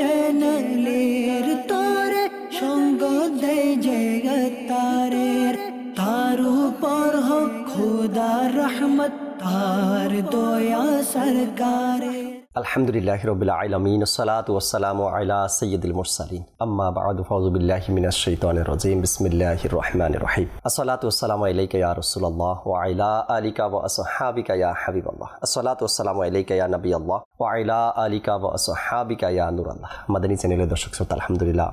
চ্যানেলের তোরে সঙ্গ দেয় যে তারের তার উপর হোক খোদার রহমত তার দয়া সরকারের। আলহামদুলিল্লাহি রাব্বিল আলামিন আসসালাতু ওয়াসসালামু আলা সাইয়্যিদিল মুরসালিন আম্মা বা'দু ফাউযু বিল্লাহি মিনাশ শাইতানির রাজীম বিসমিল্লাহির রহমানির রহিম আসসালাতু ওয়াসসালামু আলাইকা ইয়া রাসূলুল্লাহ ওয়া আলা আলিকা ওয়া আসহাবিকা ইয়া হাবিবাল্লাহ আসসালাতু ওয়াসসালামু আলাইকা ইয়া নবিয়াল্লাহ ওয়া আলা আলিকা ওয়া আসহাবিকা ইয়া নূরাল্লাহ। মাদানী চ্যানেলের দর্শক শ্রোতা, আলহামদুলিল্লাহ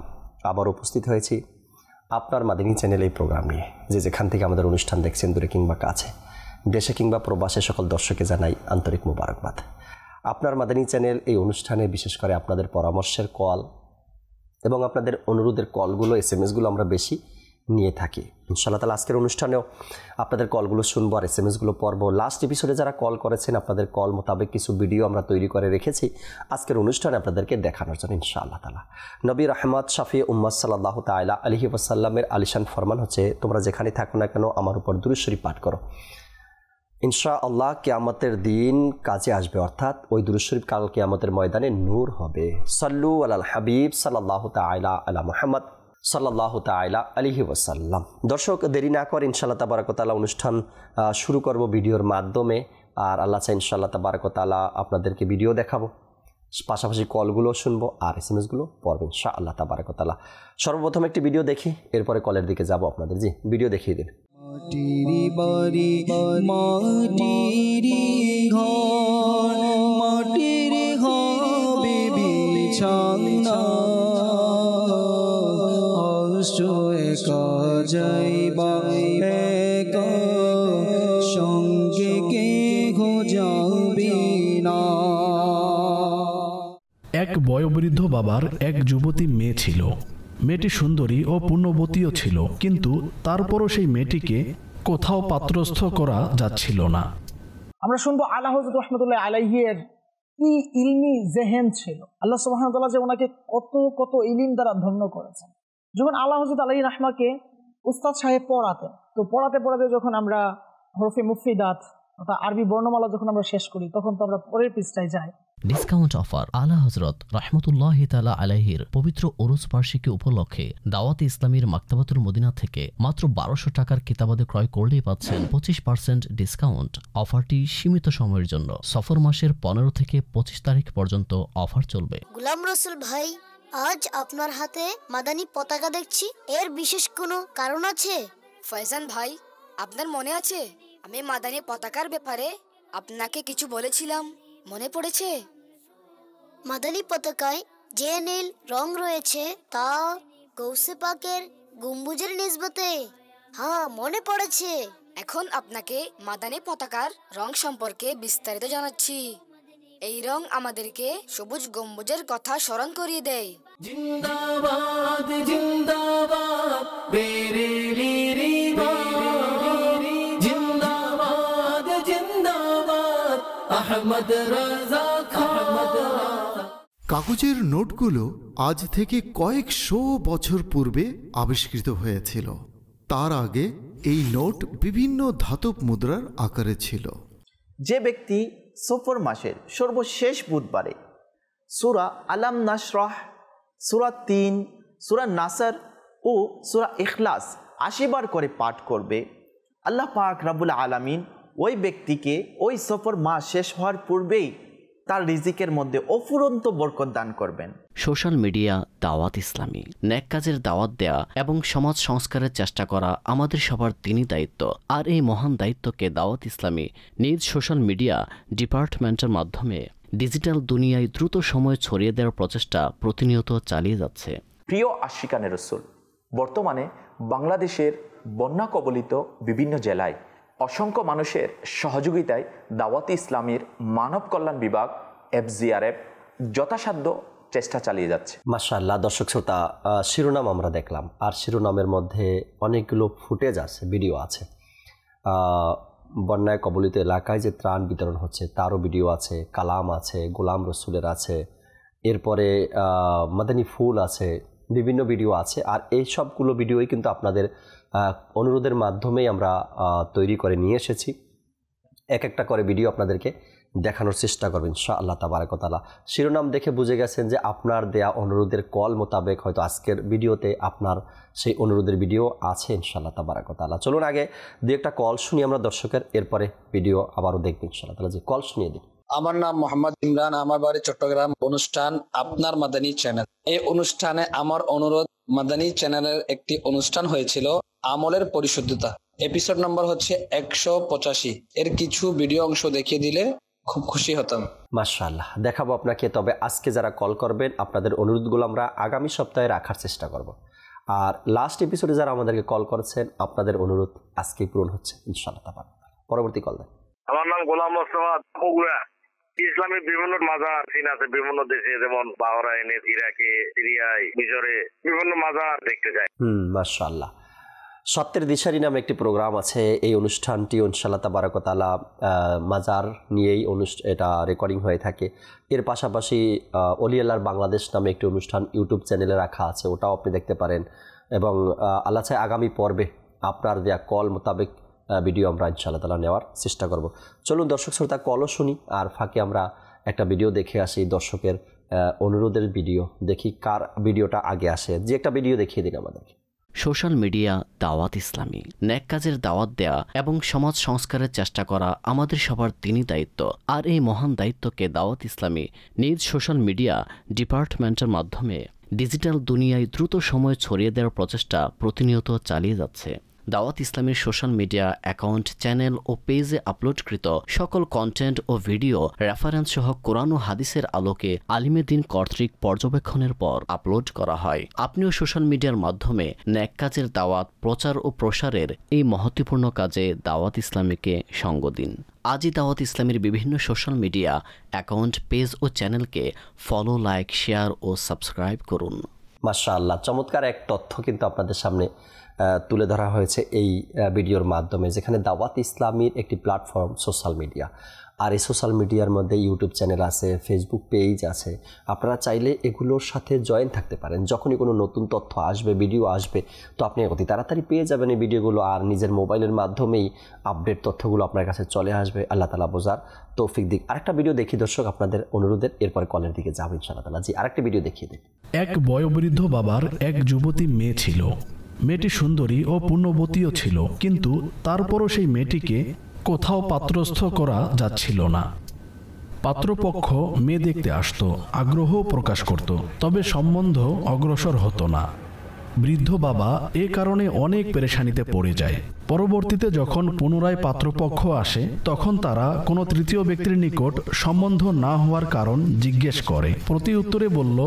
আবার উপস্থিত হয়েছি আপনার মাদানী চ্যানেল এই প্রোগ্রাম নিয়ে। যে যেখান থেকে আমাদের অনুষ্ঠান দেখছেন, দূরে কিংবা কাছে, দেশে কিংবা প্রবাসে, সকল দর্শককে জানাই আন্তরিক মোবারকবাদ। আপনার মাদানী চ্যানেল এই অনুষ্ঠানে বিশেষ করে আপনাদের পরামর্শের কল এবং আপনাদের অনুরোধের কলগুলো, SMS-গুলো আমরা বেশি নিয়ে থাকি। ইনশাআল্লাহ তাআলা আজকের অনুষ্ঠানেও আপনাদের কলগুলো শুনবো আর SMS-গুলো পড়বো। লাস্ট এপিসোডে যারা কল করেছেন, আপনাদের কল মোতাবেক কিছু ভিডিও আমরা তৈরি করে রেখেছি আজকের অনুষ্ঠানে আপনাদেরকে দেখানোর জন্য ইনশাআল্লাহ তাআলা। নবী রাহমাত শাফি উম্মাত সাল্লাল্লাহু তাআলা আলাইহি ওয়াসাল্লামের আলিশান ফরমান হচ্ছে, তোমরা যেখানে থাকো না কেন আমার উপর দুরূদ শরীফ পাঠ করো, ইনশাআল্লাহ কিয়ামতের দিন কাজে আসবে, অর্থাৎ ওই দুরূদ শরীফ কাল কিয়ামতের ময়দানে নূর হবে। সাল্লু আলাল হাবিব সাল্লাল্লাহু তাআলা আলা মুহাম্মদ সাল্লাল্লাহু তাআলা আলাইহি ওয়াসাল্লাম। দর্শক, দেরি না করে ইনশাআল্লাহ তাবারাক ওয়া তাআলা অনুষ্ঠান শুরু করব ভিডিওর মাধ্যমে। আর আল্লাহ চাই ইনশাআল্লাহ তাবারাক ওয়া তাআলা আপনাদেরকে ভিডিও দেখাবো, পাশাপাশি কলগুলো শুনবো আর SMS-গুলো পড়বো ইনশাআল্লাহ তাবারাক ওয়া তাআলা। সর্বপ্রথম একটি ভিডিও দেখি, এরপরে কলের দিকে যাব আপনাদের। জি, ভিডিও দেখিয়ে দিন। মাটিরি বাড়ি মাটিরি ঘর মাটিরি হবে বিছানা আশ্রয় কাজাইবা একা সঙ্গে কে যাবে না। এক বয়োবৃদ্ধ বাবার এক যুবতী মেয়ে ছিল। মেয়েটি সুন্দরী ও পুণ্যবতীও ছিল, কিন্তু তারপরও সেই মেয়েটিকে কোথাও পাত্রস্থ করা যাচ্ছিল না। আমরা শুনবো আলা হযরত রাহমাতুল্লাহ আলাইহির কি ইলমি জেহেন ছিল। আল্লাহ সুবহানাহু ওয়া তাআলা যে ওনাকে কত কত ইলম দ্বারা ধন্য করেছেন। যখন আলা হযরত আলাইহি রাহমাকে উস্তাদ সাহেব পড়াতেন, তো পড়াতে পড়াতে যখন আমরা হরফে মুফিদাত অর্থাৎ আরবি বর্ণমালা যখন আমরা শেষ করি, তখন তো আমরা পরের পৃষ্ঠায় যাই। Discount offer. আলা হযরত রাহমাতুল্লাহি তাআলা আলাইহির পবিত্র উরুস বার্ষিকী উপলক্ষে দাওয়াতে ইসলামীর মাকতাবাতুল মদিনা থেকে মাত্র 1200 টাকার কিতাবাদি ক্রয় করলেই পাচ্ছেন 25% ডিসকাউন্ট। অফারটি সীমিত সময়ের জন্য, সফর মাসের 15 থেকে 25 তারিখ পর্যন্ত অফার চলবে। গোলাম রসুল ভাই, আজ আপনার হাতে মাদানী পতাকা দেখছি, এর বিশেষ কোনো কারণ আছে? ফয়জান ভাই, আপনার মনে আছে আমি মাদানী পতাকার ব্যাপারে আপনাকে কিছু বলেছিলাম, মনে পড়েছে? মাদানী পতাকায় যে নীল রং রয়েছে তা গৌসে পাকের গম্বুজের নিসবতে। হ্যাঁ, মনে পড়েছে। এখন আপনাকে মাদানী পতাকার রং সম্পর্কে বিস্তারিত জানাচ্ছি। এই রং আমাদেরকে সবুজ গম্বুজের কথা স্মরণ করিয়ে দেয়। জিন্দাবাদ জিন্দাবাদ বেরেলিরি জিন্দাবাদ জিন্দাবাদ আহমদ রাজা খান। কাগজের নোটগুলো আজ থেকে কয়েকশো বছর পূর্বে আবিষ্কৃত হয়েছিল। তার আগে এই নোট বিভিন্ন ধাতব মুদ্রার আকারে ছিল। যে ব্যক্তি সফর মাসের সর্বশেষ বুধবারে সূরা আলাম নাশরাহ, সূরা 3, সূরা নাসর ও সূরা ইখলাস 80 বার করে পাঠ করবে, আল্লাহ পাক রব্বুল আলামিন ওই ব্যক্তিকে ওই সফর মাস শেষ হওয়ার পূর্বেই তার রিজিকের মধ্যে অফুরন্ত বরকত দান করবেন। সোশ্যাল মিডিয়া দাওয়াত ইসলামী, নেক কাজের দাওয়াত দেয়া এবং সমাজ সংস্কারের চেষ্টা করা আমাদের সবার দিনই দায়িত্ব। আর এই মহান দায়িত্বকে দাওয়াত ইসলামী নিজ সোশ্যাল মিডিয়া ডিপার্টমেন্টের মাধ্যমে ডিজিটাল দুনিয়ায় দ্রুত সময় ছড়িয়ে দেওয়ার প্রচেষ্টা প্রতিনিয়ত চালিয়ে যাচ্ছে। প্রিয় আশিকানে রসুল, বর্তমানে বাংলাদেশের বন্যা কবলিত বিভিন্ন জেলায় অসংখ্য মানুষের সহযোগিতায় দাওয়াত ইসলামীর মানব কল্যাণ বিভাগ FGRF যথাসাধ্য চেষ্টা চালিয়ে যাচ্ছে। মাশাআল্লাহ। দর্শক শ্রোতা, শিরোনাম আমরা দেখলাম, আর শিরোনামের মধ্যে অনেকগুলো ফুটেজ আছে, ভিডিও আছে। বন্যায় কবলিত এলাকায় যে ত্রাণ বিতরণ হচ্ছে তারও ভিডিও আছে, কালাম আছে, গোলাম রসুলের আছে, এরপরে মাদানী ফুল আছে, বিভিন্ন ভিডিও আছে। আর এই সবগুলো ভিডিওই কিন্তু আপনাদের অনুরোধের মাধ্যমেই আমরা তৈরি করে নিয়ে এসেছি। এক একটা করে ভিডিও আপনাদেরকে দেখানোর চেষ্টা করবেন ইনশাআল্লাহ তাবারাক ওয়া তাআলা। শিরোনাম দেখে বুঝে গেছেন যে আপনার দেয়া অনুরোধের কল মোতাবেক হয়তো আজকের ভিডিওতে আপনার সেই অনুরোধের ভিডিও আছে ইনশাআল্লাহ তাবারাক ওয়া তাআলা। চলুন আগে দুই একটা কল শুনি আমরা দর্শকের, এরপরে ভিডিও আবারও দেখব ইনশাআল্লাহ তাআলা। যে কল শুনিয়ে দিন। আমার নাম মোহাম্মদ ইমরান, আমার বাড়ি চট্টগ্রাম। অনুষ্ঠান আপনার মাদানী চ্যানেল। এই অনুষ্ঠানে আমার অনুরোধ, মাদানী চ্যানেলের একটি অনুষ্ঠান হয়েছিল আমলের পরিশুদ্ধতা, এপিসোড নম্বর হচ্ছে 185। এর কিছু ভিডিও অংশ দেখিয়ে দিলে খুব খুশি হতাম। মাশাআল্লাহ, দেখাবো আপনাকে। তবে আজকে যারা কল করবেন আপনাদের অনুরোধগুলো আমরা আগামী সপ্তাহে রাখার চেষ্টা করব। আর লাস্ট এপিসোডে যারা আমাদেরকে কল করেছেন আপনাদের অনুরোধ আজকেই পূরণ হচ্ছে ইনশাআল্লাহ তাবারাক। পরবর্তী কল দেন। আমার নাম গোলাম মোস্তফা, বগুড়া। ইসলামের বিভিন্ন মাজার চিন আছে বিভিন্ন দেশে, যেমন বাহরাইনে, ইরাকে, সিরিয়ায়, মিশরে বিভিন্ন মাজার দেখতে যায়। মাশাআল্লাহ। সত্যের দিশারি নামে একটি প্রোগ্রাম আছে। এই অনুষ্ঠানটি ইনশাআল্লাহ তাবারাক ওয়া তাআলা মাজার নিয়েই এটা রেকর্ডিং হয়ে থাকে। এর পাশাপাশি অলি আল্লাহর বাংলাদেশ নামে একটি অনুষ্ঠান ইউটিউব চ্যানেলে রাখা আছে, ওটাও আপনি দেখতে পারেন। এবং আল্লাহ চাই আগামী পর্বে আপনার দেয়া কল মোতাবেক ভিডিও আমরা ইনশাআল্লাহ তাআলা নেওয়ার চেষ্টা করব। চলুন দর্শক শ্রোতা কলও শুনি, আর ফাঁকে আমরা একটা ভিডিও দেখে আসি দর্শকের অনুরোধের ভিডিও। দেখি কার ভিডিওটা আগে আসে। যে একটা ভিডিও দেখিয়ে দিন আমাদেরকে। সোশ্যাল মিডিয়া দাওয়াত ইসলামী, ন্যাক কাজের দাওয়াত দেয়া এবং সমাজ সংস্কারের চেষ্টা করা আমাদের সবার দিনই দায়িত্ব। আর এই মহান দায়িত্বকে দাওয়াত ইসলামী নিজ সোশ্যাল মিডিয়া ডিপার্টমেন্টের মাধ্যমে ডিজিটাল দুনিয়ায় দ্রুত সময় ছড়িয়ে দেওয়ার প্রচেষ্টা প্রতিনিয়ত চালিয়ে যাচ্ছে। দাওয়াত ইসলামের সোশ্যাল মিডিয়া অ্যাকাউন্ট, চ্যানেল ও পেজে আপলোডকৃত সকল কন্টেন্ট ও ভিডিও রেফারেন্স সহ কোরআন ও হাদিসের আলোকে আলিমে দ্বীন কর্তৃক পর্যবেক্ষণের পর আপলোড করা হয়। আপনিও সোশ্যাল মিডিয়ার মাধ্যমে ন্যাক কাজের দাওয়াত প্রচার ও প্রসারের এই মহত্বপূর্ণ কাজে দাওয়াত ইসলামীকে সঙ্গ দিন। আজই দাওয়াত ইসলামের বিভিন্ন সোশ্যাল মিডিয়া অ্যাকাউন্ট, পেজ ও চ্যানেলকে ফলো, লাইক, শেয়ার ও সাবস্ক্রাইব করুন। মাশাআল্লাহ, চমৎকার এক তথ্য কিন্তু আপনাদের সামনে তুলে ধরা হয়েছে এই ভিডিওর মাধ্যমে, যেখানে দাওয়াত ইসলামীর একটি প্ল্যাটফর্ম সোশ্যাল মিডিয়া। আর এই সোশ্যাল মিডিয়ার মধ্যে ইউটিউব চ্যানেল আছে, ফেসবুক পেজ আছে। আপনারা চাইলে এগুলোর সাথে জয়েন থাকতে পারেন। যখনই কোনো নতুন তথ্য আসবে, ভিডিও আসবে, তো আপনি অতি তাড়াতাড়ি পেয়ে যাবেন এই ভিডিওগুলো। আর নিজের মোবাইলের মাধ্যমেই আপডেট তথ্যগুলো আপনার কাছে চলে আসবে। আল্লাহ তাআলা বোঝার তৌফিক দিক। আরেকটা ভিডিও দেখি দর্শক আপনাদের অনুরোধের, এরপরে কলের দিকে যাবো ইনশাআল্লাহ তাআলা। জি, আরেকটা ভিডিও দেখিয়ে দিন। এক বয়োবৃদ্ধ বাবার এক যুবতী মেয়ে ছিল। মেয়েটি সুন্দরী ও পুণ্যবতীও ছিল, কিন্তু তারপরও সেই মেয়েটিকে কোথাও পাত্রস্থ করা যাচ্ছিল না। পাত্রপক্ষ মেয়ে দেখতে আসতো, আগ্রহ প্রকাশ করত, তবে সম্বন্ধ অগ্রসর হতো না। বৃদ্ধ বাবা এ কারণে অনেক পেরেশানিতে পড়ে যায়। পরবর্তীতে যখন পুনরায় পাত্রপক্ষ আসে, তখন তারা কোনো তৃতীয় ব্যক্তির নিকট সম্বন্ধ না হওয়ার কারণ জিজ্ঞেস করে। প্রতি উত্তরে বলল,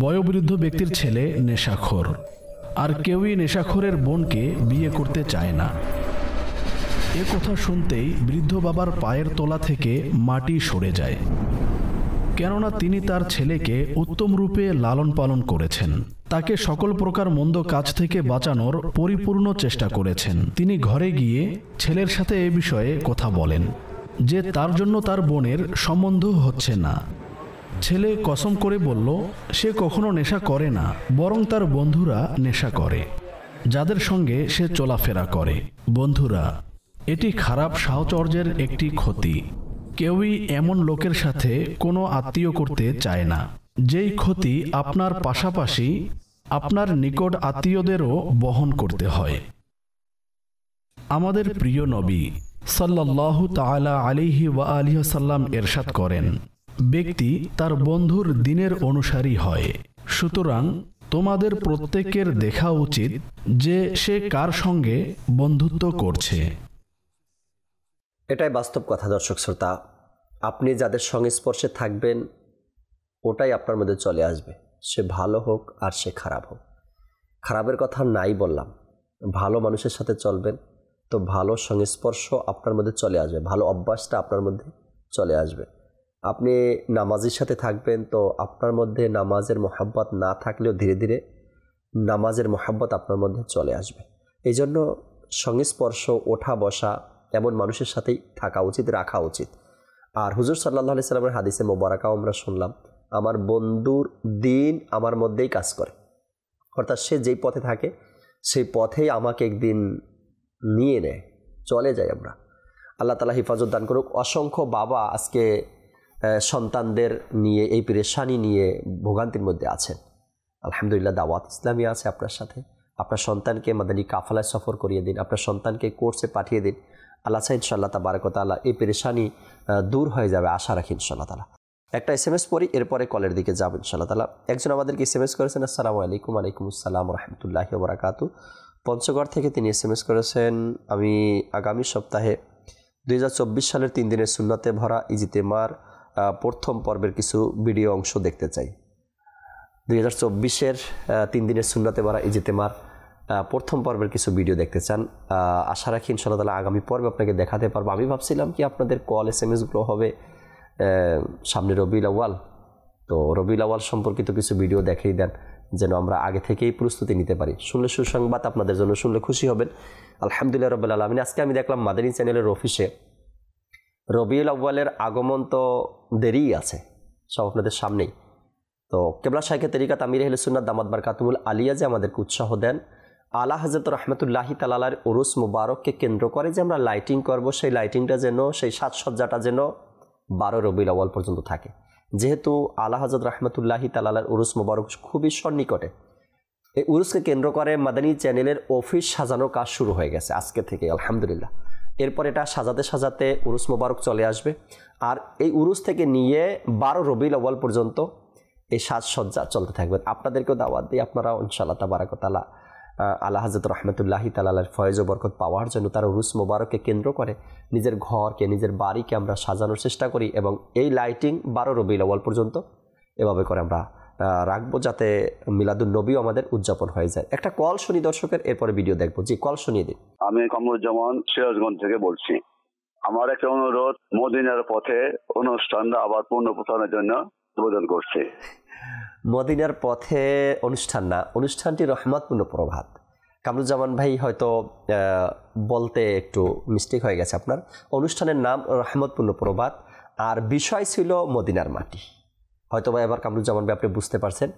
বয়োবৃদ্ধ ব্যক্তির ছেলে নেশাখোর, আর কেউই নেশাখোরের বোনকে বিয়ে করতে চায় না। এ কথা শুনতেই বৃদ্ধ বাবার পায়ের তলা থেকে মাটি সরে যায়, কেননা তিনি তার ছেলেকে উত্তম রূপে লালন পালন করেছেন। তাকে সকল প্রকার মন্দ কাজ থেকে বাঁচানোর পরিপূর্ণ চেষ্টা করেছেন। তিনি ঘরে গিয়ে ছেলের সাথে এ বিষয়ে কথা বলেন যে তার জন্য তার বোনের সম্বন্ধ হচ্ছে না। ছেলে কসম করে বলল, সে কখনো নেশা করে না, বরং তার বন্ধুরা নেশা করে, যাদের সঙ্গে সে চলাফেরা করে। বন্ধুরা, এটি খারাপ সাহচর্যের একটি ক্ষতি। কেউই এমন লোকের সাথে কোনো আত্মীয় করতে চায় না, যেই ক্ষতি আপনার পাশাপাশি আপনার নিকট আত্মীয়দেরও বহন করতে হয়। আমাদের প্রিয় নবী সাল্লাল্লাহু তাআলা আলাইহি ওয়া আলিহি ওয়াসাল্লাম ইরশাদ করেন, ব্যক্তি তার বন্ধুর দ্বীনের অনুসারী হয়। সুতরাং তোমাদের প্রত্যেকের দেখা উচিত যে সে কার সঙ্গে বন্ধুত্ব করছে। এটাই বাস্তব কথা দর্শক শ্রোতা। আপনি যাদের সংস্পর্শে থাকবেন ওটাই আপনার মধ্যে চলে আসবে, সে ভালো হোক আর সে খারাপ হোক। খারাপের কথা নাই বললাম, ভালো মানুষের সাথে চলবেন তো ভালো সংস্পর্শ আপনার মধ্যে চলে আসবে, ভালো অভ্যাসটা আপনার মধ্যে চলে আসবে। আপনি নামাজের সাথে থাকবেন তো আপনার মধ্যে নামাজের মোহাব্বত না থাকলেও ধীরে ধীরে নামাজের মোহাব্বত আপনার মধ্যে চলে আসবে। এই জন্য সংস্পর্শ, ওঠা বসা এমন মানুষের সাথেই থাকা উচিত, রাখা উচিত। আর হুজুর সাল্লাল্লাহু আলাইহি সাল্লামের হাদিসে মোবারকাও আমরা শুনলাম, আমার বন্ধুর দিন আমার মধ্যেই কাজ করে। অর্থাৎ সে যেই পথে থাকে সেই পথেই আমাকে একদিন নিয়ে নেয়, চলে যাই আমরা। আল্লাহ তাআলা হিফাজত দান করুক। অসংখ্য বাবা আজকে সন্তানদের নিয়ে এই পেরেশানি নিয়ে ভোগান্তির মধ্যে আছেন। আলহামদুলিল্লাহ দাওয়াত ইসলামী আছে আপনার সাথে। আপনার সন্তানকে মাদানী কাফালায় সফর করিয়ে দিন, আপনার সন্তানকে কোর্সে পাঠিয়ে দিন। আল্লাহ চাই ইনশাআল্লাহ তাবারক ওয়া তাআলা এই পেরেশানি দূর হয়ে যাবে, আশা রাখি ইনশাআল্লাহ তাআলা। একটা SMS পড়ি, এরপরে কলের দিকে যাব ইনশাআল্লাহ তাআলা। একজন আমাদেরকে SMS করেছেন, আসসালামু আলাইকুম। ওয়ালাইকুম আসসালাম ওয়া রাহমাতুল্লাহি ওয়া বারাকাতুহু। পঞ্চগড় থেকে তিনি SMS করেছেন, আমি আগামী সপ্তাহে 2024 সালের 3 দিনের সুন্নাতে ভরা ইজতেমার প্রথম পর্বের কিছু ভিডিও অংশ দেখতে চাই। 2024-এর 3 দিনের সুন্নাতে ভরা ইজতেমার প্রথম পর্বের কিছু ভিডিও দেখতে চান। আশা রাখি ইনশাআল্লাহ তাআলা আগামী পর্বে আপনাকে দেখাতে পারবো। আমি ভাবছিলাম কি আপনাদের কল SMS-গুলো হবে সামনে রবিউল আউয়াল, তো রবিউল আউয়াল সম্পর্কিত কিছু ভিডিও দেখিয়ে দেন যেন আমরা আগে থেকেই প্রস্তুতি নিতে পারি। শুনলে সুসংবাদ আপনাদের জন্য, শুনলে খুশি হবেন। আলহামদুলিল্লাহ রাব্বিল আলামিন। আজকে আমি দেখলাম মাদানী চ্যানেলের অফিসে রবিউল আউয়ালের আগমন তো দেরিই আছে, সব আপনাদের সামনেই। তো কেবলা শাইখে তরিকাত আমির আহলে সুন্নাত দামাত বারকাতুহুল আলিয়া যে আমাদেরকে উৎসাহ দেন, আলা হযরত রাহমাতুল্লাহি তাআলার উরুস মুবারককে কেন্দ্র করে যে আমরা লাইটিং করব, সেই লাইটিংটা যেন, সেই সাজসজ্জাটা যেন 12 রবিউল আউয়াল পর্যন্ত থাকে। যেহেতু আলা হযরত রাহমাতুল্লাহি তাআলার উরুস মুবারক খুবই সন্নিকটে, এই উরুসকে কেন্দ্র করে মাদানী চ্যানেলের অফিস সাজানোর কাজ শুরু হয়ে গেছে আজকে থেকে আলহামদুলিল্লাহ। এরপর এটা সাজাতে সাজাতে উরুস মুবারক চলে আসবে, আর এই উরুস থেকে নিয়ে 12 রবিউল আউয়াল পর্যন্ত এই সাজসজ্জা চলতে থাকবে। আপনাদেরকেও দাওয়াত দিই, আপনারা ইনশাআল্লাহ তাবারাক ওয়া তাআলা আলা হযরত রাহমাতুল্লাহি তাআলার ফয়েজ ও বরকত পাওয়ার জন্য তার উরুস মুবারককে কেন্দ্র করে নিজের ঘরকে, নিজের বাড়িকে আমরা সাজানোর চেষ্টা করি, এবং এই লাইটিং 12 রবিউল আউয়াল পর্যন্ত এভাবে করে আমরা রাখবো যাতে মিলাদুন নবীও আমাদের উদযাপন হয়ে যায়। একটা কল শুনি দর্শকের, এরপরে ভিডিও দেখবো। জি, কল শুনিয়ে দিন। আমি কামরুজ্জামান সিরাজগঞ্জ থেকে বলছি। আমার একটা অনুরোধ, মদিনার পথে অনুষ্ঠানটা আবার পুনঃপ্রসারণের জন্য আবেদন করছি। মদিনার পথে অনুষ্ঠান না, অনুষ্ঠানটি রহমতপূর্ণ প্রভাত। কামরুজ্জামান ভাই হয়তো বলতে একটু মিস্টেক হয়ে গেছে, আপনার অনুষ্ঠানের নাম রহমতপূর্ণ প্রভাত, আর বিষয় ছিল মদিনার মাটি। হয়তো বা এবার কামরুজ্জামান ভাই আপনি বুঝতে পারছেন,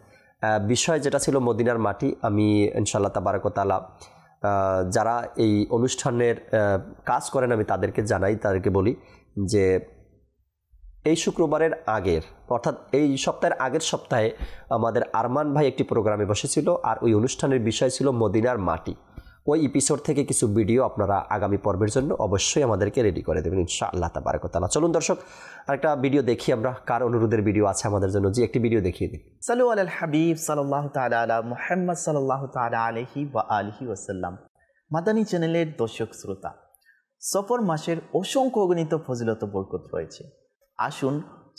বিষয় যেটা ছিল মদিনার মাটি। আমি ইনশাআল্লাহ তাবারাক ওয়া তাআলা যারা এই অনুষ্ঠানের কাজ করেন আমি তাদেরকে জানাই, তাদেরকে বলি যে এই শুক্রবারের আগের, অর্থাৎ এই সপ্তাহের আগের সপ্তাহে আমাদের আরমান ভাই একটি প্রোগ্রামে বসেছিল, আর ওই অনুষ্ঠানের বিষয় ছিল মদিনার মাটি। ওই এপিসোড থেকে কিছু ভিডিও আপনারা আগামী পর্বের জন্য অবশ্যই আমাদেরকে রেডি করে দেবেন ইনশাআল্লাহ তাবারাক ওয়া তাআলা। চলুন দর্শক আরেকটা ভিডিও দেখি আমরা, কার অনুরোধের ভিডিও আছে আমাদের জন্য। জি, একটি ভিডিও দেখিয়ে দিন। সাল্লু আলাল হাবিব সাল্লাল্লাহু তাআলা আলা মুহাম্মদ সাল্লাল্লাহু তাআলা আলাইহি ওয়া আলিহি ওয়াসাল্লাম। মাদানী চ্যানেলের দর্শক শ্রোতা, সফর মাসের অসংখ্য অগণিত ফজিলত বরকত রয়েছে। আসুন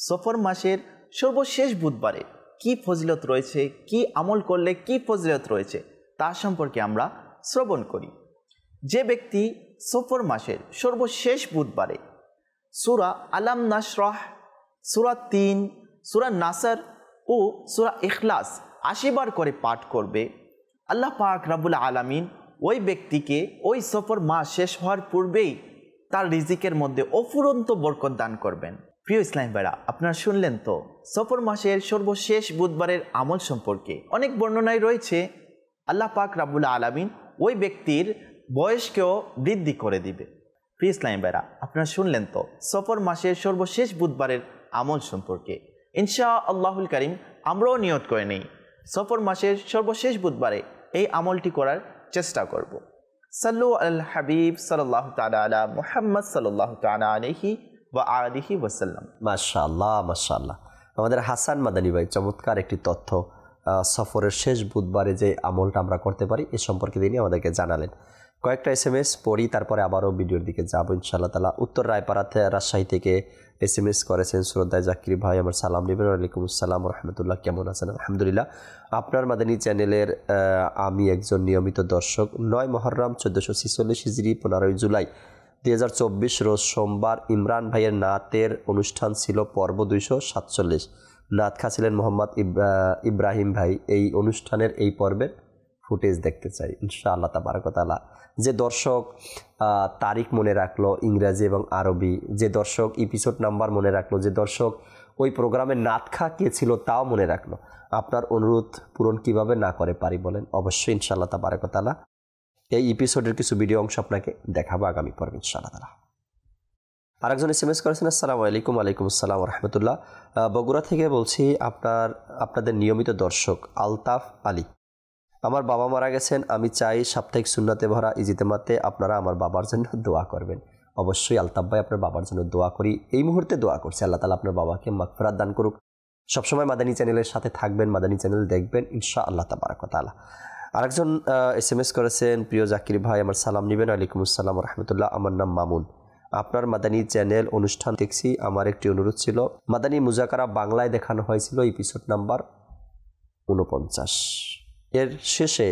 সফর মাসের সর্বশেষ বুধবারে কি ফজিলত রয়েছে, কি আমল করলে কি ফজিলত রয়েছে তা সম্পর্কে আমরা শ্রবণ করি। যে ব্যক্তি সফর মাসের সর্বশেষ বুধবারে সূরা আলাম নাশরাহ, সূরা 3, সূরা নাসর ও সূরা ইখলাস 80 বার করে পাঠ করবে, আল্লাহ পাক রব্বুল আলামিন ওই ব্যক্তিকে ওই সফর মাস শেষ হওয়ার পূর্বেই তার রিজিকের মধ্যে অফুরন্ত বরকত দান করবেন। প্রিয় ইসলাম ভাইরা, আপনারা শুনলেন তো সফর মাসের সর্বশেষ বুধবারের আমল সম্পর্কে। অনেক বর্ণনায় রয়েছে আল্লাহ পাক রব্বুল আলামিন ওই ব্যক্তির বয়সকেও বৃদ্ধি করে দিবে। প্রিয় ইসলাম ভাইরা, আপনারা শুনলেন তো সফর মাসের সর্বশেষ বুধবারের আমল সম্পর্কে। ইনশাআল্লাহুল কারীম আমরাও নিয়ত করে নেই সফর মাসের সর্বশেষ বুধবারে এই আমলটি করার চেষ্টা করব। সাল্লু আল হাবিব সাল্লাল্লাহু তাআলা আলা মুহাম্মদ সাল্লাল্লাহু তাআলা আলাইহি ওয়া আলিহি ওয়াসাল্লাম। মাশাআল্লাহ মাশাআল্লাহ। আমাদের হাসান মাদানী ভাই চমৎকার একটি তথ্য সফরের শেষ বুধবারে যে আমলটা আমরা করতে পারি এ সম্পর্কে তিনি আমাদেরকে জানালেন। কয়েকটা SMS পড়ি, তারপরে আবারও ভিডিওর দিকে যাবো ইনশাআল্লাহ তাআলা। উত্তর রায়পাড়াতে রাজশাহী থেকে SMS করেছেন শ্রদ্ধায় জাকির ভাই, আমার সালাম নেবেন। ওয়ালাইকুম আসসালাম রহমতুল্লাহ, কেমন আছেন? আলহামদুলিল্লাহ। আপনার মাদানী চ্যানেলের আমি একজন নিয়মিত দর্শক। 9 মুহররম 1446 হিজরি 15 জুলাই 2024 রোজ সোমবার ইমরান ভাইয়ের নাতের অনুষ্ঠান ছিল পর্ব 247। নাত খা ছিলেন মোহাম্মদ ইব্রাহিম ভাই। এই অনুষ্ঠানের এই পর্বের ফুটেজ দেখতে চাই ইনশাআল্লাহ তাবারাক ওয়া তাআলা। যে দর্শক তারিখ মনে রাখলো ইংরেজি এবং আরবি, যে দর্শক এপিসোড নাম্বার মনে রাখলো, যে দর্শক ওই প্রোগ্রামে নাত খা কে ছিল তাও মনে রাখলো, আপনার অনুরোধ পূরণ কিভাবে না করে পারি বলেন? অবশ্যই ইনশাআল্লাহ তাবারাক ওয়া তাআলা এই এপিসোডের কিছু ভিডিও অংশ আপনাকে দেখাবো আগামী পর্বে ইনশাআল্লাহ তাআলা। আরেকজন SMS করেছেন, আসসালামু আলাইকুম। ওয়ালাইকুম আসসালাম রহমতুল্লাহ। বগুড়া থেকে বলছি, আপনাদের নিয়মিত দর্শক আলতাফ আলী। আমার বাবা মারা গেছেন, আমি চাই সাপ্তাহিক সুন্নাতে ভরা ইজতেমাতে আপনারা আমার বাবার জন্য দোয়া করবেন। অবশ্যই আলতাফ ভাই, আপনার বাবার জন্য দোয়া করি, এই মুহূর্তে দোয়া করছি। আল্লাহ তাআলা আপনার বাবাকে মাগফিরাত দান করুক। সবসময় মাদানী চ্যানেলের সাথে থাকবেন, মাদানী চ্যানেল দেখবেন ইনশাআল্লাহ তাবারাক ওয়া তাআলা। আরেকজন SMS করেছেন, প্রিয় জাকির ভাই আমার সালাম নেবেন। ওয়ালাইকুম আসসালাম রহমতুল্লাহ। আমার নাম মামুন, আপনার মাদানী চ্যানেল অনুষ্ঠান দেখছি। আমার একটি অনুরোধ ছিল, মাদানী মুজাকারা বাংলায় দেখানো হয়েছিল এপিসোড নাম্বার 49, এর শেষে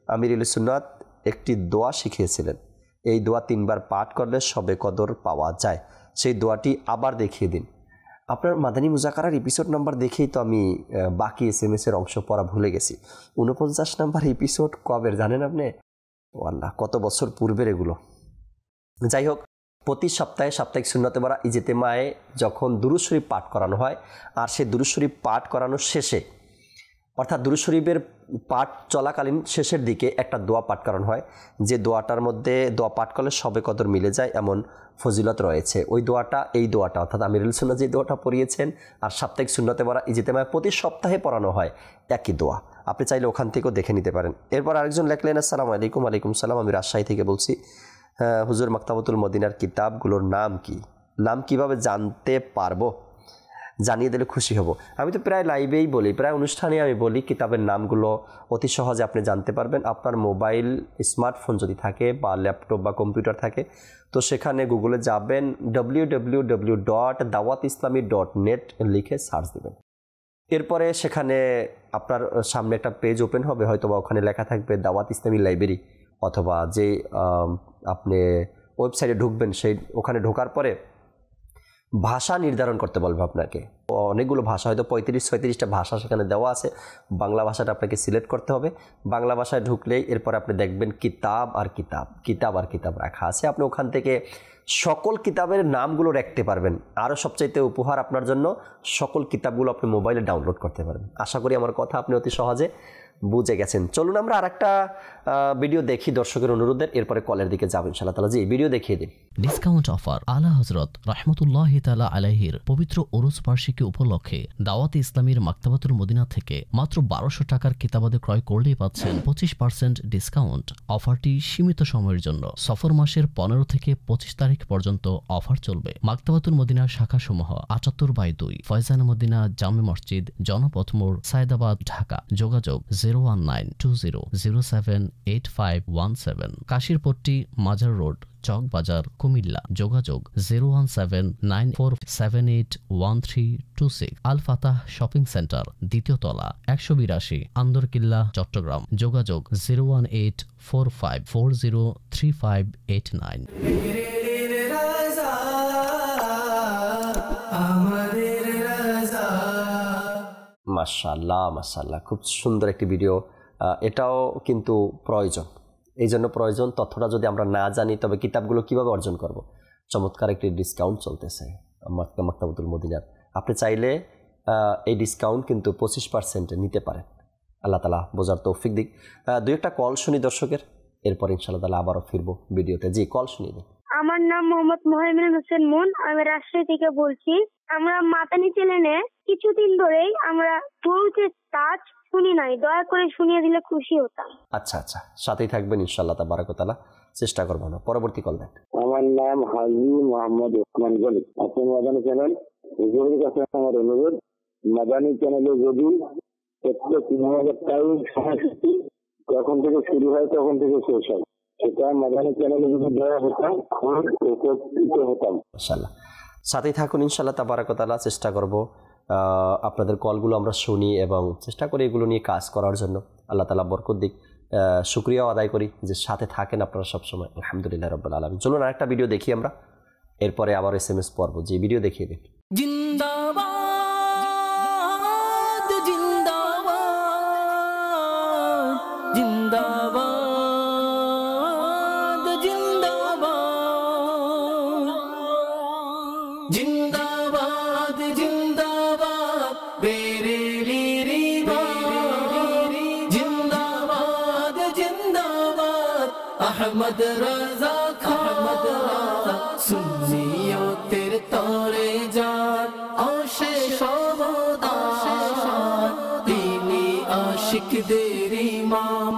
আমিরুল সুন্নাত একটি দোয়া শিখিয়েছিলেন। এই দোয়া 3 বার পাঠ করলে সবে কদর পাওয়া যায়, সেই দোয়াটি আবার দেখিয়ে দিন। আপনার মাদানী মুজাকারার এপিসোড নাম্বার দেখেই তো আমি বাকি SMS এর অংশ পড়া ভুলে গেছি। 49 নাম্বার এপিসোড কবের জানেন আপনি? ও আল্লাহ, কত বছর পূর্বের এগুলো। যাই হোক, প্রতি সপ্তাহে সাপ্তাহিক সুন্নতে ভরা ইজতেমায়ে যখন দুরূদ শরীফ পাঠ করানো হয়, আর সেই দুরূদ শরীফ পাঠ করানোর শেষে, অর্থাৎ দুরূদ শরীফের পাঠ চলাকালীন শেষের দিকে একটা দোয়া পাঠ করানো হয়, যে দোয়াটার মধ্যে দোয়া পাঠ করলে সবে কদর মিলে যায় এমন ফজিলত রয়েছে। ওই দোয়াটা, এই দোয়াটা অর্থাৎ আমিরুল সুন্নাত যে দোয়াটা পড়িয়েছেন আর সাপ্তাহিক সুন্নতে ভরা ইজতেমায়ে প্রতি সপ্তাহে পড়ানো হয় একই দোয়া। আপনি চাইলে ওখান থেকেও দেখে নিতে পারেন। এরপর আরেকজন লেখলেন, আসসালামু আলাইকুম। ওয়ালাইকুম সালাম। আমি রাজশাহী থেকে বলছি, হুজুর মাকতাবাতুল মদিনার কিতাবগুলোর নাম কি? নাম কিভাবে জানতে পারবো? জানিয়ে দিলে খুশি হব। আমি তো প্রায় লাইভেই বলি, প্রায় অনুষ্ঠানে আমি বলি, কিতাবের নামগুলো অতি সহজে আপনি জানতে পারবেন। আপনার মোবাইল, স্মার্টফোন যদি থাকে বা ল্যাপটপ বা কম্পিউটার থাকে, তো সেখানে গুগলে যাবেন, www.dawatislami.net লিখে সার্চ দেবেন। এরপরে সেখানে আপনার সামনে একটা পেজ ওপেন হবে, হয়তো বা ওখানে লেখা থাকবে দাওয়াত ইসলামী লাইব্রেরি, অথবা যে আপনি ওয়েবসাইটে ঢুকবেন, সেই ওখানে ঢোকার পরে ভাষা নির্ধারণ করতে বলবে আপনাকে। অনেকগুলো ভাষা, হয়তো 35-36টা ভাষা সেখানে দেওয়া আছে। বাংলা ভাষাটা আপনাকে সিলেক্ট করতে হবে। বাংলা ভাষায় ঢুকলেই এরপর আপনি দেখবেন কিতাব আর কিতাব রাখা আছে। আপনি ওখান থেকে সকল কিতাবের নামগুলো রাখতে পারবেন। আরও সবচাইতে উপহার আপনার জন্য, সকল কিতাবগুলো আপনি মোবাইলে ডাউনলোড করতে পারবেন। আশা করি আমার কথা আপনি অতি সহজে বুঝে গেছেন। চলুন আমরা আরেকটা ভিডিও দেখি দর্শকের অনুরোধের, এরপরে কলের দিকে যাব ইনশাআল্লাহ তাআলা। জি, ভিডিও দেখিয়ে দিন। Discount offer. আলা হযরত রাহমাতুল্লাহি তাআলা আলাইহির পবিত্র উরুস বার্ষিকী উপলক্ষে দাওয়াতে ইসলামীর মাকতাবাতুল মদিনা থেকে মাত্র 1200 টাকার কিতাবাদি ক্রয় করলেই পাচ্ছেন 25% ডিসকাউন্ট। অফারটি সীমিত সময়ের জন্য, সফর মাসের 15 থেকে 25 তারিখ পর্যন্ত অফার চলবে। মাকতাবাতুল মদিনার শাখাসমূহ 78/2 ফয়জান মদিনা জামে মসজিদ, জনপথ মোড়, সায়দাবাদ, ঢাকা। যোগাযোগ 01920078517। কাশিরপট্টি মাজার রোড, চক বাজার, কুমিল্লা। যোগাযোগ 01797781326। আল ফাতাহ শপিং সেন্টার, দ্বিতীয় তলা, 182 আন্দরকিল্লা, চট্টগ্রাম। যোগাযোগ 01845403589। মাশাআল্লাহ মাশাআল্লাহ, খুব সুন্দর একটি ভিডিও। এটাও কিন্তু প্রয়োজন, এই জন্য প্রয়োজন, তথ্যটা যদি আমরা না জানি তবে কিতাবগুলো কিভাবে অর্জন করব। চমৎকার একটি ডিসকাউন্ট চলতেছে মাকতাবাতুল মদিনার। আপনি চাইলে এই ডিসকাউন্ট কিন্তু 25% নিতে পারেন। আল্লাহ তাআলা বোঝার তৌফিক দিক। দুই একটা কল শুনি দর্শকের, এরপর ইনশাআল্লাহ তাআলা আবারও ফিরবো ভিডিওতে। জি, কল শুনিয়ে দিন। আমার নাম মোহাম্মদ মোহাইমিন হোসেন মুন, আমি রাজশাহী থেকে বলছি। আমরা মাদানী চ্যানেলে কিছুদিন ধরেই আমরা পুরুষের তাজ শুনি নাই, দয়া করে শুনিয়ে দিলে খুশি হতাম। আচ্ছা আচ্ছা, সাথেই থাকবেন ইনশাআল্লাহ তাবারাক ওয়া তাআলা, চেষ্টা করবো না। পরবর্তী কল দেন। আমার নাম হাজি মোহাম্মদ ওসমান গনি। আপনি মাদানী চ্যানেল, হুজুরের কাছে আমার অনুরোধ, মাদানী চ্যানেলে যদি প্রত্যেক 9000 টাইম সংস্কৃতি যখন থেকে শুরু হয় তখন থেকে শেষ হয়, সেটা মাদানী চ্যানেলে যদি দেওয়া হতাম উপকৃত হতাম। ইনশাআল্লাহ সাথেই থাকুন ইনশাআল্লাহ তাবারাক ওয়া তাআলা, চেষ্টা করব আপনাদের কলগুলো আমরা শুনি এবং চেষ্টা করি এগুলো নিয়ে কাজ করার জন্য। আল্লাহ তাআলা বরকত দিক। শুকরিয়াও আদায় করি যে সাথে থাকেন আপনারা সবসময়। আলহামদুলিল্লাহ রাব্বিল আলামিন। চলুন আরেকটা ভিডিও দেখি আমরা, এরপরে আবার SMS পড়ব। যে ভিডিও দেখিয়ে দিন। জিন্দাবাদ জিন্দাবাদ জিন্দাবাদ জিন্দাবাদ জিন্দাবাদ জিন্দাবাদ বেরেলি জিন্দাবাদ জিন্দাবাদ আহমদ রাজা খান সুন্নিয়তের তরে যার অশেষ অবদান, তিনি আশিকদের ইমাম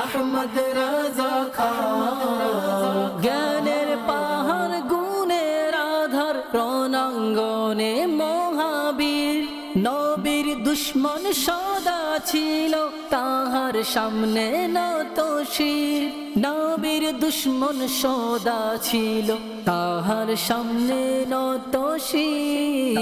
আহমদ রাজা খান। জ্ঞানের পাহাড় গুণের আধার রণাঙ্গনে মহাবীর, নবীর দুশ্মন সদা ছিল তাহার সামনে নত শির। নবীর দুশ্মন সদা ছিল তাহার সামনে নত শির।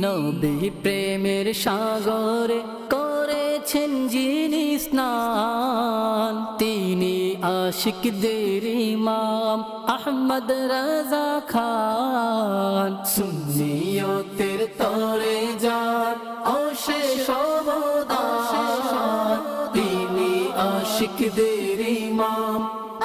নবী প্রেমের সাগরে করেছেন যিনি স্নান, তিনি আশিকদের ইমাম আহমদ রাজা খান। সুন্নিয়তের তরে যার অশেষ অবদান, তিনি আশিকদের ইমাম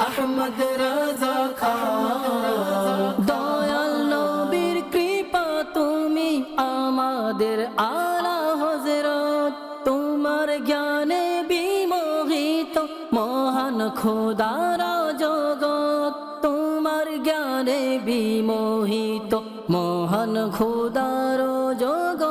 আহমদ রাজা খান। দয়াল নবীর কৃপা তুমি আমাদের আলা হযরত, তোমার জ্ঞানে বিমোহিত মহান খোদার জগৎ। তোমার জ্ঞানে বিমোহিত মহান খোদার জগৎ।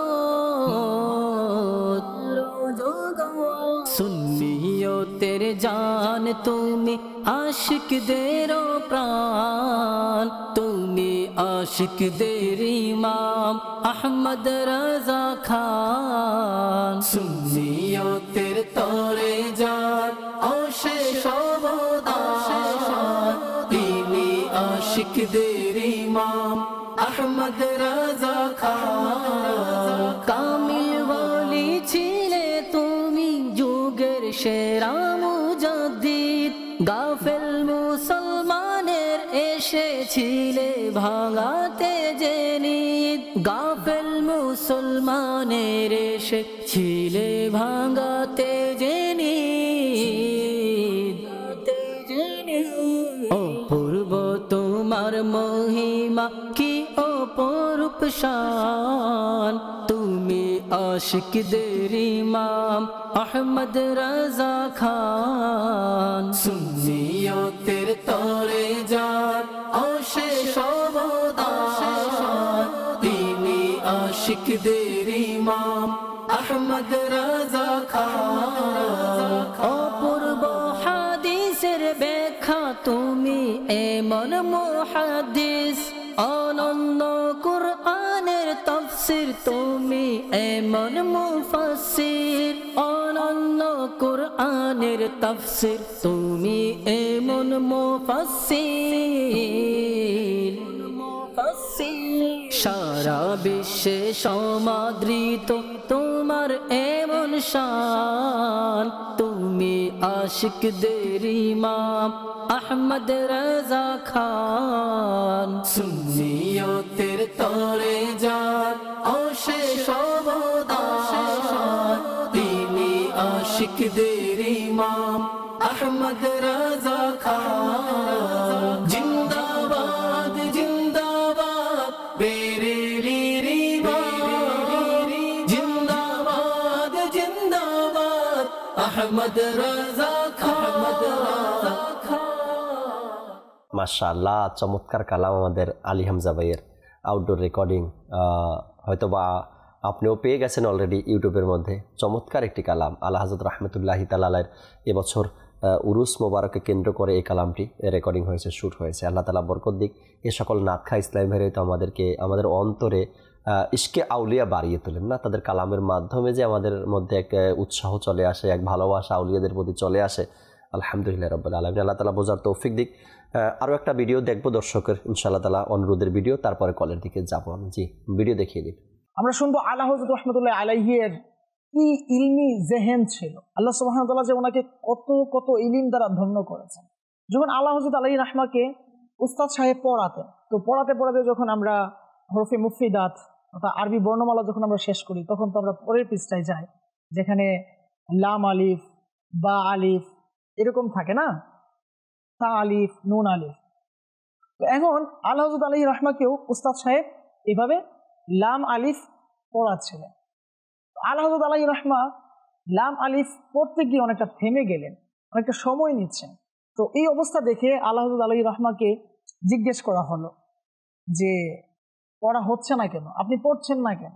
সুন্নিয়তের জান তুমি আশিকদের প্রাণ, তুমি আশিকদের ইমাম আহমদ রাজা খান। সুন্নিয়তের তরে যার অশেষ অবদান, তিনি আশিকদের ইমাম আহমদ রাজা খান। কামিল ওলি ছিলে তুমি যুগের সেরা মুজাদ্দিদ, গাফেল মুসলমানের এসেছিলে ভাঙাতে যে নিদ। গাফেল মুসলমানের এসেছিলে ভাঙাতে যে নিদ। অপূর্ব তোমার মহিমা কি অপরূপ শান, তুমি আশিকদের ইমাম আহমদ রাজা খান। সুন্নিয়তের তরে যার অশেষ অবদান, তিনি আশিকদের ইমাম আহমদ রাজা খান। অপূর্ব হাদিসের ব্যাখ্যা তুমি এমন মুহাদ্দিস, অনন্য কুরআনের তাফসীর তুমি এমন মুফাসসির। অনন্য কুরআনের তাফসীর তুমি এমন মুফাসসির। সারা বিশ্বে সমাদৃত তোমার এমন শান, তুমি আশিকদের ইমাম আহমদ রাজা খান। সুন্নিয়তের তরে যার অশেষ অবদান, তিনি আশিকদের ইমাম আহমদ রাজা খান। জিন্দাবাদ জিন্দাবাদ বেরেলির ইমাম, জিন্দাবাদ জিন্দাবাদ আহমদ রাজা খান। মাশাআল্লাহ, চমৎকার কালাম আমাদের আলী হামজা ভাইয়ের আউটডোর রেকর্ডিং। হয়তোবা আপনিও পেয়ে গেছেন অলরেডি ইউটিউবের মধ্যে। চমৎকার একটি কালাম আলা হযরত রাহমাতুল্লাহি তাআলার এবছর উরুস মোবারককে কেন্দ্র করে এই কালামটি রেকর্ডিং হয়েছে, শ্যুট হয়েছে। আল্লাহ তাআলা বরকত দিক। এ সকল নাতখা ইসলাম ভাইরা তো আমাদেরকে আমাদের অন্তরে ইশকে আউলিয়া বাড়িয়ে তোলেন না, তাদের কালামের মাধ্যমে যে আমাদের মধ্যে এক উৎসাহ চলে আসে, এক ভালোবাসা আউলিয়াদের প্রতি চলে আসে। আলহামদুলিল্লাহ রাব্বুল আলামিন। আল্লাহ তাআলা বোঝার তৌফিক দিক। আরও একটা ভিডিও দেখবো দর্শকের ইনশাআল্লাহ তাআলা, অনুরোধের ভিডিও, তারপরে কলের দিকে যাবো আমি। জি, ভিডিও দেখিয়ে দিন। আমরা শুনবো আলা হযরত রাহমাতুল্লাহি আলাইহির কি ইলমি জেহেন ছিল। আল্লাহ সুবহানাহু ওয়া তাআলা যে ওনাকে কত কত ইলম দ্বারা ধন্য করেছেন। যখন আলা হযরত আলাইহি রাহমাকে উস্তাদ সাহেব পড়াতেন, তো পড়াতে পড়াতে যখন আমরা হরফে মুফিদাত অর্থাৎ আরবি বর্ণমালা যখন আমরা শেষ করি, তখন তো আমরা পরের পৃষ্ঠায় যাই, যেখানে লাম আলিফ, বা আলিফ এরকম থাকে না, তা আলিফ, নুন আলিফ। তো এখন আলা হযরত আলাইহি রাহমাকেও উস্তাদ সাহেব এভাবে লাম আলিফ পড়াচ্ছিলেন। আলা হযরত আলাইহি রাহমা লাম আলিফ পড়তে গিয়ে অনেকটা থেমে গেলেন, অনেকটা সময় নিচ্ছেন। তো এই অবস্থা দেখে আল্লাহ হযরত আলাইহির রহমাকে জিজ্ঞেস করা হলো যে পড়া হচ্ছে না কেন, আপনি পড়ছেন না কেন?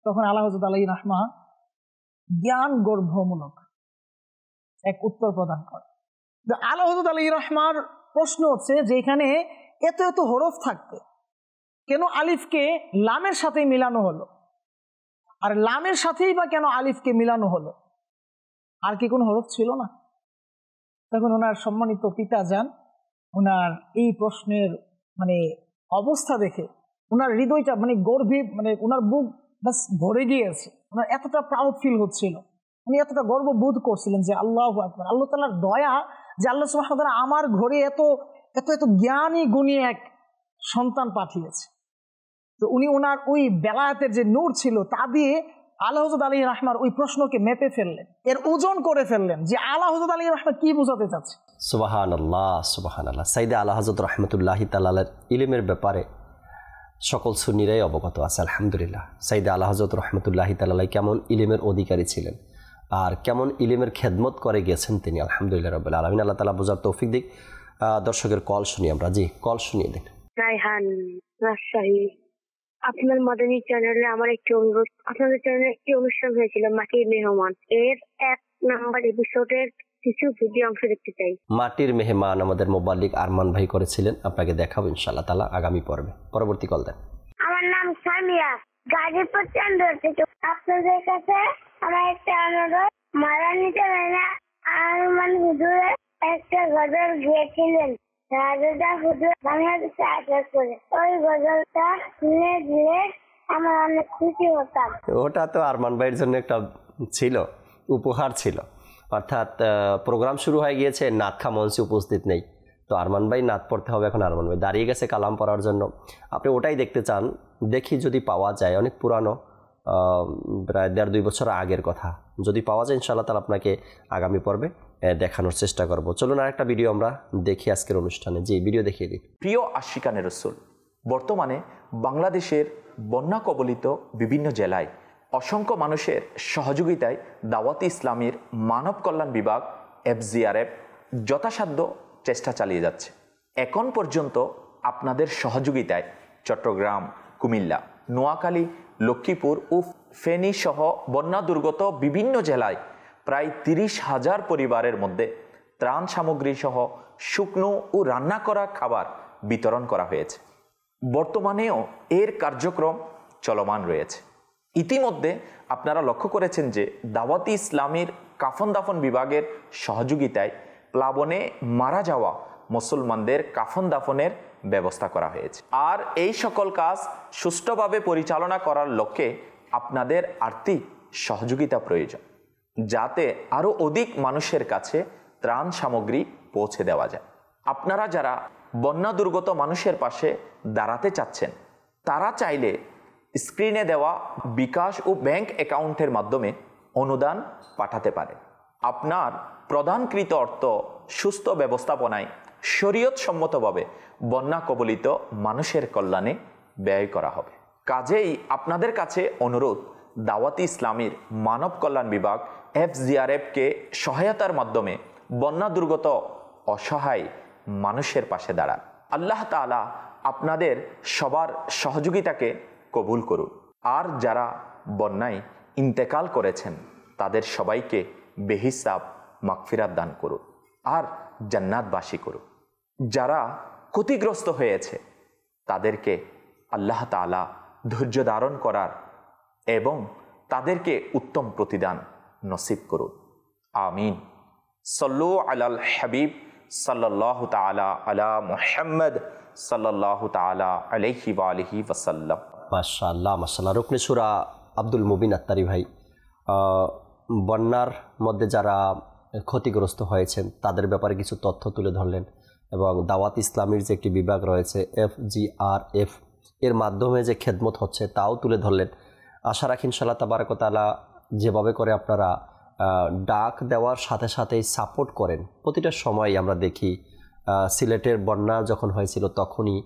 তখন আল্লাহ হযরত আলাইহির রহমা জ্ঞান গর্ভমূলক এক উত্তর প্রদান করে। আল্লাহ হযরত আলাইহির রহমার প্রশ্ন হচ্ছে যে এখানে এত এত হরফ থাকতে কেন আলিফকে লামের সাথেই মিলানো হলো, আর লামের সাথেই বা কেন আলিফকে মিলানো হলো? আর কি কোনো হরফ ছিল না? তখন ওনার সম্মানিত পিতা যান, ওনার এই প্রশ্নের মানে অবস্থা দেখে ওনার হৃদয়টা মানে গর্বে, মানে ওনার বুক বাস ভরে গিয়েছে। ওনার এতটা প্রাউড ফিল হচ্ছিল, উনি এতটা গর্ববোধ করছিলেন যে আল্লাহু আকবার, আল্লাহ তাআলার দয়া যে আল্লাহ সুবহানাহু ওয়া তাআলা আমার ঘরে এত এত এত জ্ঞানী গুণী এক সন্তান পাঠিয়েছে। তো উনি ওনার ওই বেলায়েতের যে নূর ছিল তা দিয়ে আল্লাহ হযরত আলাইহির রহমার ওই প্রশ্নকে মেপে ফেললেন, এর ওজন করে ফেললেন যে আল্লাহ হযরত আলাইহির রহমা কি বোঝাতে চাচ্ছে। সুবহানাল্লাহ, সুবহানাল্লাহ। সাইয়েদে আলা হযরত রাহমাতুল্লাহি তাআলার ইলমের ব্যাপারে সকল সুন্নিরাই অবগত আছে আলহামদুলিল্লাহ। সাইয়েদে আলা হযরত রাহমাতুল্লাহি তাআলা কেমন ইলমের অধিকারী ছিলেন আর কেমন ইলমের খেদমত করে গেছেন তিনি, আলহামদুলিল্লাহ রাব্বিল আলামিন। আল্লাহ তাআলা বোঝার তৌফিক দিক। দর্শকের কল শুনি আমরা। জি, কল শুনিয়ে দিন। রায়হান, রাজশাহী। আপনার মাদানী চ্যানেলে আমার একটি অনুরোধ, আপনাদের চ্যানেলে একটি অনুষ্ঠান হয়েছিল মাটির মেহমান, এর 1 নাম্বার এপিসোডের কিছু ভিডিও অংশ দেখতে চাই। মাটির মেহমান আমাদের মোবাল্লিক আরমান ভাই করেছিলেন, আপনাকে দেখাবো ইনশাআল্লাহ তাআলা আগামী পর্বে। পরবর্তী কল দেন। আমার নাম সামিয়া, গাজীপুর চান্দর থেকে। আপনাদের কাছে আমার একটা অনুরোধ, মাদানী চ্যানেলে আরমান হুজুরের একটা গজল গিয়েছিলেন, রাজা হুজুর বাংলাদেশে আসার করে। ওই গজলটা শুনে দিলে আমার অনেক খুশি হতাম। ওটা তো আরমান ভাইয়ের জন্য একটা ছিল, উপহার ছিল। অর্থাৎ প্রোগ্রাম শুরু হয়ে গিয়েছে, নাত খা মঞ্চে উপস্থিত নেই, তো আরমান ভাই নাত পড়তে হবে। এখন আরমান ভাই দাঁড়িয়ে গেছে কালাম পড়ার জন্য। আপনি ওটাই দেখতে চান, দেখি যদি পাওয়া যায়। অনেক পুরানো, প্রায় 1.5-2 বছর আগের কথা। যদি পাওয়া যায় ইনশাআল্লাহ তাহলে আপনাকে আগামী পর্বে দেখানোর চেষ্টা করব। চলুন আর একটা ভিডিও আমরা দেখি আজকের অনুষ্ঠানে। যে ভিডিও দেখিয়ে দিই। প্রিয় আশিকানে রসুল, বর্তমানে বাংলাদেশের বন্যা কবলিত বিভিন্ন জেলায় অসংখ্য মানুষের সহযোগিতায় দাওয়াতে ইসলামীর মানব কল্যাণ বিভাগ FGRF যথাসাধ্য চেষ্টা চালিয়ে যাচ্ছে। এখন পর্যন্ত আপনাদের সহযোগিতায় চট্টগ্রাম, কুমিল্লা, নোয়াখালী, লক্ষ্মীপুর ও ফেনী সহ বন্যা দুর্গত বিভিন্ন জেলায় প্রায় 30,000 পরিবারের মধ্যে ত্রাণ সামগ্রী সহ শুকনো ও রান্না করা খাবার বিতরণ করা হয়েছে। বর্তমানেও এর কার্যক্রম চলমান রয়েছে। ইতিমধ্যে আপনারা লক্ষ্য করেছেন যে দাওয়াতে ইসলামীর কাফন দাফন বিভাগের সহযোগিতায় প্লাবনে মারা যাওয়া মুসলমানদের কাফন দাফনের ব্যবস্থা করা হয়েছে। আর এই সকল কাজ সুষ্ঠুভাবে পরিচালনা করার লক্ষ্যে আপনাদের আর্থিক সহযোগিতা প্রয়োজন, যাতে আরও অধিক মানুষের কাছে ত্রাণ সামগ্রী পৌঁছে দেওয়া যায়। আপনারা যারা বন্যা দুর্গত মানুষের পাশে দাঁড়াতে চাচ্ছেন, তারা চাইলে স্ক্রিনে দেওয়া বিকাশ ও ব্যাংক অ্যাকাউন্টের মাধ্যমে অনুদান পাঠাতে পারে। আপনার প্রদানকৃত অর্থ সুস্থ ব্যবস্থাপনায় শরীয়ত সম্মতভাবে বন্যা কবলিত মানুষের কল্যাণে ব্যয় করা হবে। কাজেই আপনাদের কাছে অনুরোধ, দাওয়াতে ইসলামীর মানব কল্যাণ বিভাগ FGRF-কে সহায়তার মাধ্যমে বন্যা দুর্গত অসহায় মানুষের পাশে দাঁড়ান। আল্লাহ তাআলা আপনাদের সবার সহযোগিতাকে কবুল করুন। আর যারা বন্যায় ইন্তেকাল করেছেন তাদের সবাইকে বেহিসাব মাগফিরাত দান করুন আর জান্নাতবাসী করুন। যারা ক্ষতিগ্রস্ত হয়েছে তাদেরকে আল্লাহ তাআলা ধৈর্য ধারণ করার এবং তাদেরকে উত্তম প্রতিদান নসিব করুন। আমিন। সল্লু আলাল হাবিব সাল্লাল্লাহু তাআলা আলা মুহাম্মদ সাল্লাল্লাহু তাআলা আলাইহি ওয়া আলিহি ওয়াসাল্লাম। মাশাআল্লাহ, মাশাআল্লাহ। রুকনে সূরা আব্দুল মুবিন আত্তারি ভাই বন্যার মধ্যে যারা ক্ষতিগ্রস্ত হয়েছেন তাদের ব্যাপারে কিছু তথ্য তুলে ধরলেন এবং দাওয়াত ইসলামীর যে একটি বিভাগ রয়েছে FGRF এর মাধ্যমে যে খেদমত হচ্ছে তাও তুলে ধরলেন। আশা রাখি ইনশাআল্লাহ তাবারাক ওয়া তাআলা যেভাবে করে আপনারা ডাক দেওয়ার সাথে সাথেই সাপোর্ট করেন। প্রতিটা সময় আমরা দেখি, সিলেটের বন্যা যখন হয়েছিল তখনই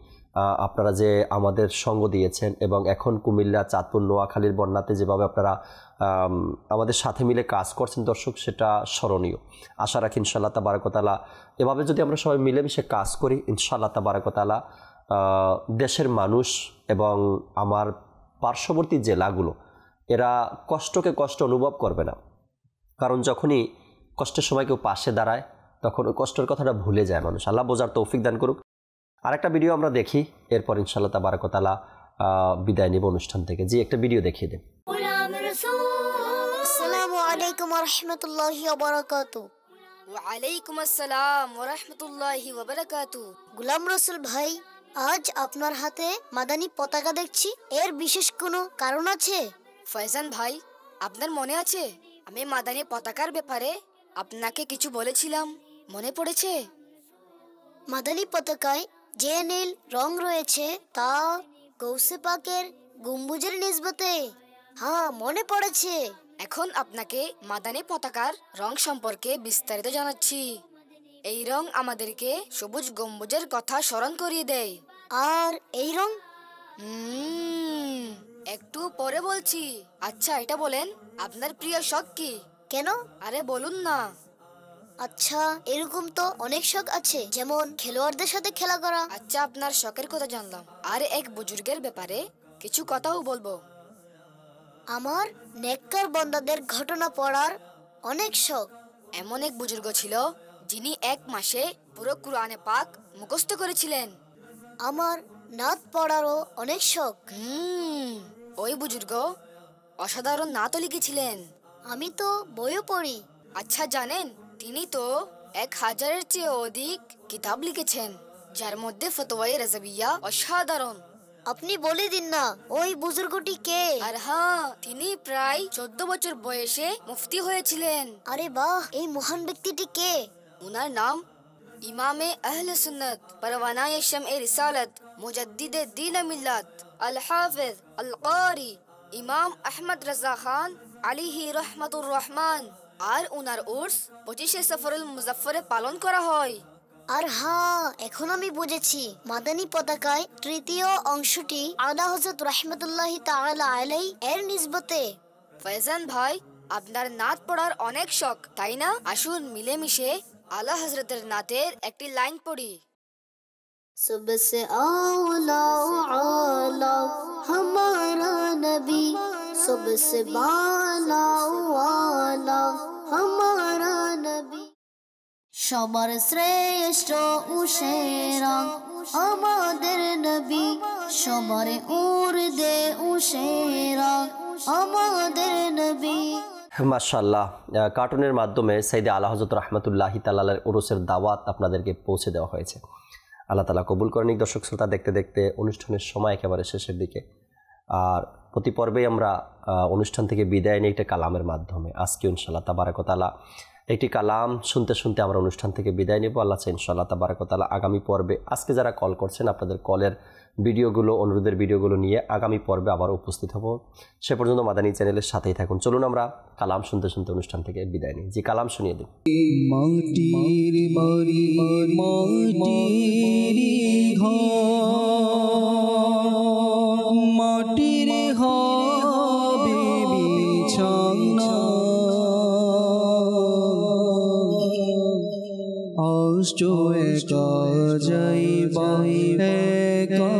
আপনারা যে আমাদের সঙ্গ দিয়েছেন এবং এখন কুমিল্লা, চাঁদপুর, নোয়াখালীর বন্যাতে যেভাবে আপনারা আমাদের সাথে মিলে কাজ করছেন দর্শক, সেটা স্মরণীয়। আশা রাখি ইনশাআল্লাহ তাবারাক ওয়া তাআলা এভাবে যদি আমরা সবাই মিলেমিশে কাজ করি, ইনশাআল্লাহ তাবারাক ওয়া তাআলা দেশের মানুষ এবং আমার পার্শ্ববর্তী জেলাগুলো এরা কষ্টকে কষ্ট অনুভব করবে না। কারণ যখনই কষ্টের সময় কেউ পাশে দাঁড়ায় তখন ওই কষ্টের কথাটা ভুলে যায় মানুষ। আল্লাহ বোঝার তৌফিক দান করুক। আরেকটা ভিডিও আমরা দেখি, এরপর ইনশাআল্লাহ তাবারাক ওয়া তাআলা বিদায় নিব অনুষ্ঠান থেকে। জি, একটা ভিডিও দেখিয়ে দেন। আসসালামু আলাইকুম ওয়া রাহমাতুল্লাহি ওয়া বারাকাতুহু। ওয়া আলাইকুম আসসালাম ওয়া রাহমাতুল্লাহি ওয়া বারাকাতুহু। গোলাম রসুল ভাই, আজ আপনার হাতে মাদানী পতাকা দেখছি, এর বিশেষ কোনো কারণ আছে? ফয়জান ভাই, আপনার মনে আছে আমি মাদানী পতাকার ব্যাপারে আপনাকে কিছু বলেছিলাম, মনে পড়েছে? মাদানী পতাকায় যে নীল রং রয়েছে তা গৌসে পাকের গম্বুজের নিসবতে। হ্যাঁ, মনে পড়েছে। এখন আপনাকে মাদানী পতাকার রং সম্পর্কে বিস্তারিত জানাচ্ছি। এই রং আমাদেরকে সবুজ গম্বুজের কথা স্মরণ করিয়ে দেয়। আর এই রং একটু পরে বলছি। আচ্ছা, এটা বলেন, আপনার প্রিয় শখ কি? কেন? আরে বলুন না। আচ্ছা, এরকম তো অনেক শখ আছে, যেমন খেলোয়াড়দের সাথে খেলা করা। আচ্ছা, আপনার শখের কথা জানলাম, আর এক বুজুর্গের ব্যাপারে কিছু কথাও বলবো। আমার নেককার বান্দাদের ঘটনা পড়ার অনেক শখ। এমন এক বুজুর্গ ছিল যিনি এক মাসে পুরো কুরআনে পাক মুখস্থ করেছিলেন। আমার নাত পড়ারও অনেক শখ। ওই বুজুর্গ অসাধারণ নাতও লিখেছিলেন। আমি তো বইও পড়ি। আচ্ছা, জানেন তিনি তো 1000-এর চেয়ে অধিক কিতাব লিখেছেন, যার মধ্যে ফতোয়ায়ে রাজাবিয়া অসাধারণ। আপনি বলে দিন না ওই বুজুর্গটি কে? আর হ্যাঁ, তিনি প্রায় 14 বছর বয়সে মুফতি হয়েছিলেন। আরে বাহ, এই মহান ব্যক্তিটি কে? উনার নাম ইমামে আহলে সুন্নাত, পরওয়ানায়ে শামএ রিসালাত, মুজাদ্দিদে দ্বীন মিল্লাত, আল হাফিজ আল কারি ইমাম আহমদ রাজা খান আলাইহি রহমাতুর রহমান। আর উনার উর্স 25শে সফরুল মুজাফফরে পালন করা হয়। আর হ্যাঁ, এখন আমি বুঝেছি, মাদানী পতাকায় তৃতীয় অংশটি আলা হযরত রাহমাতুল্লাহি তাআলা আলাইহি এর নিসবতে। ফয়জান ভাই, আপনার নাত পড়ার অনেক শখ, তাই না? আসুন মিলেমিশে আলা হযরতের নাতের একটি লাইন পড়ি। सबसे आला आला हमारा नबी, सबसे बाला आला हमारा नबी। সবার শ্রেষ্ঠ উশেরা আমাদের নবী, সবার উর্দে উশেরা আমাদের নবী। মাশাআল্লাহ, কার্টুনের মাধ্যমে সাইয়েদে আলা হযরত রাহমাতুল্লাহি তাআলার উরুসের দাওয়াত আপনাদেরকে পৌঁছে দেওয়া হয়েছে। আল্লাহ তাআলা কবুল করেন। দর্শক শ্রোতা, দেখতে দেখতে অনুষ্ঠানের সময় একেবারে শেষের দিকে। আর প্রতি পর্বেই আমরা অনুষ্ঠান থেকে বিদায় নিই একটা কালামের মাধ্যমে। আজকে ইনশাআল্লাহ তাবারাক ওয়া তাআলা একটি কালাম শুনতে শুনতে আমরা অনুষ্ঠান থেকে বিদায় নেব। আল্লাহ চাই ইনশাআল্লাহ তাবারাক ওয়া তাআলা আগামী পর্বে আজকে যারা কল করছেন আপনাদের কলের ভিডিওগুলো, অনুরোধের ভিডিওগুলো নিয়ে আগামী পর্বে আবার উপস্থিত হব। সে পর্যন্ত মাদানী চ্যানেলের সাথেই থাকুন। চলুন আমরা কালাম শুনতে শুনতে অনুষ্ঠান থেকে বিদায় নিই। জি, কালাম শুনিয়ে দিন। মাটির বাড়ি মাটির ঘর, মাটির হবে বিছানা, আষ্ট একা যাইবা একা,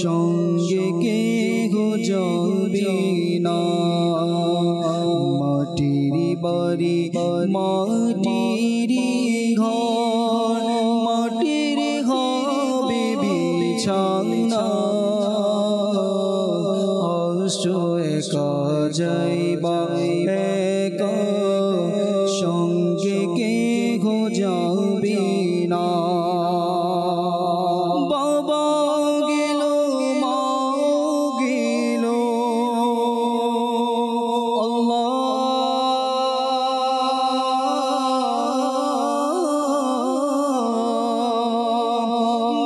সঙ্গে কেহ যাবে না। মাটির বাড়ি মাটির ঘর, মাটির হবে বিছানা, আষ্ট একা যাইবা একা, সঙ্গে কেহ যাবে না। বাবা গেল মা গেল, আল্লাহ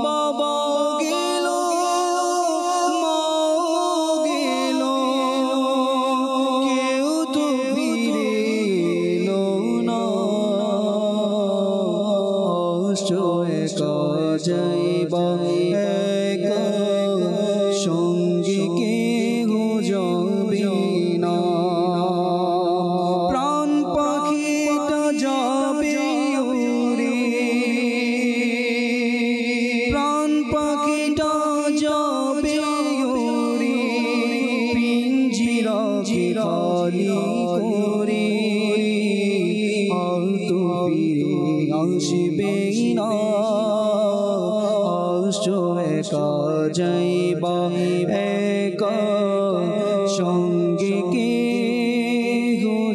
বাবা গেল মা গেল, কেউ তো ফিরে করি আর তো ফিরে আসবে না আসছো একা যাইবা একা সঙ্গে কে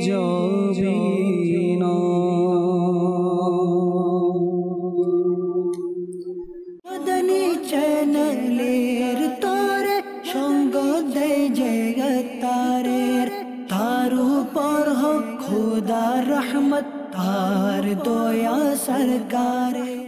যাবে না মদনী চ্যানেলের তোরে সঙ্গ দেয় জগতারের তার উপর হোক খুদার রহমত তার দয়া সরকারে।